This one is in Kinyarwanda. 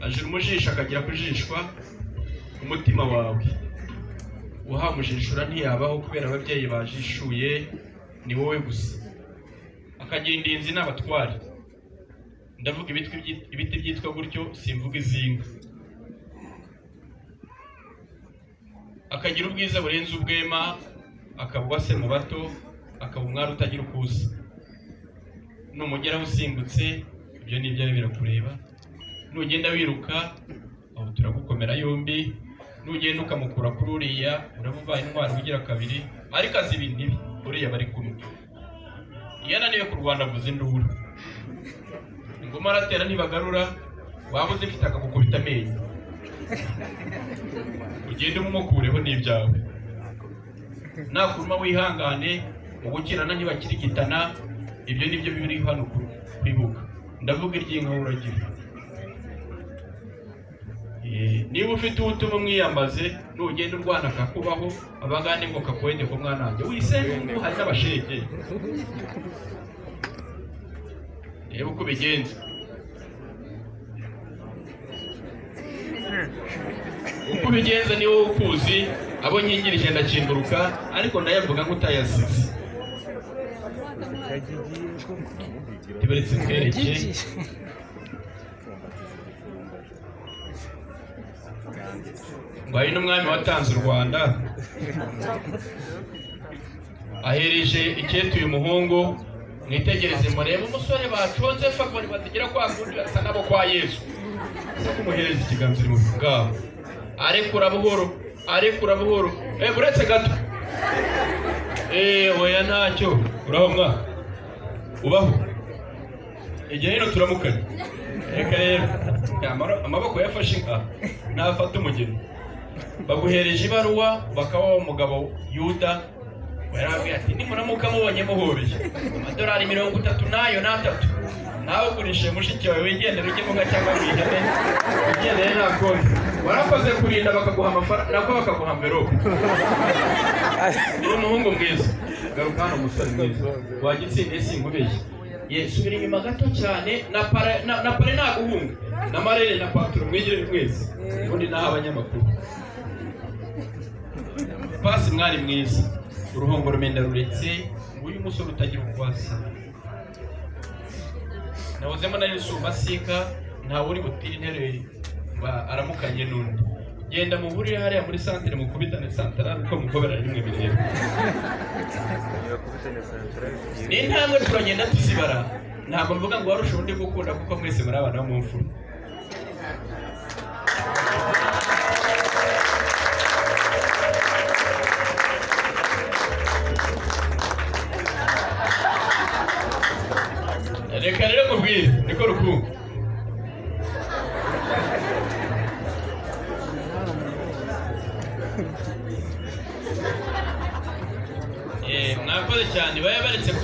ajira umujisho akagira kujishwa umutima wawe. Uha umujishura ntiyabaho kubera ababyeyi bajishuye ni wowe gusa. Akagira indinzi n'abatware. Ndavuga ibiti byitwa gutyo, simvuga izinga. Akagira ubwiza burenze ubwema, akaba se mu bato, akaba umwari utagira ukusa. Numugeraho usimbutse, ibyo ni ibyawe birakureba. Nugenda wiruka, aho turagukomera yombi. Nugenda ukamukura kuri uriya, uramubaye intwari ugira kabiri. Ariko azi ibintu uriya bari kumwe. Iyo ananiwe kurwana avuza induru. Ingoma aratera ntibagarura, waba uzifite akagukubita amenyo. Ugende umukureho n'ibyawe. Nakuruma wihangane, ubukirana ntibakirigitana. Ibyo nibyo biri hano kuribuka. Ndavuga iry'inka uragira. Niba ufite ubutumwa mwiyambaze, nugenda urwana akakubaho, abagande ngo kakwende ko mwananjye. Wisenga hari n'abashege. Reba uko bigenza. Uko bigenza ni wowe ukuzi, abo nkingirije ndakimburuka, ariko ndayavuga nk'utayasize. Tiberetse mwereke. Ngo hari n'umwami watanze u Rwanda, ahereje icyetu uyu muhungu. Mwitegereze murebe umusore baconze fakori bategera kwa kundi asa nabo kwa Yesu. Kumuhereza ikiganza uri mu bwabo. Arekura buhoro, arekura buhoro. Buretse gato. Oya ntacyo. Uraho mwa. Ubaho. Igihe hino turamukanye. Reka rero. Amaboko yafashe inka. Nafata umugeni. Baguhereje ibaruwa, bakaba umugabo Yuda. Yarabwiye ati nimuramuka mubonye muhobeye amadolari 30 nayo natatu. Nawe ugurishe mushiki wawe wigendera ujye mu cyangwa wihene. Ugendere nakonde. Warakoze kurinda bakaguha amafaranga nako bakaguha mverope. Ni umuhungu mwiza. Garuka hano musore mwiza. Wagitsinde singubeshye. Subira inyuma gato cyane na pare naguhunga. Na marere na patro mwigire mwese. Ubundi naha abanyamakuru. Pasi mwari mwiza. Uruhongo rumenda ruretse, uyu musore utagira ukwasa. Nawuzemo nari sumba sika, nta uri butira interere aramukanye n'undi. Genda mu burire hariya muri centre mukubitane central uko mukobera rimwe bireba. Ni ntambwe turagenda tuzibara. Ntabwo mvuga ngo warusha undi gukunda kuko mwese muri abana bo mu mfura. Reka rero mubwire niko rukungu. Mwakoze cyane baya baretse kuba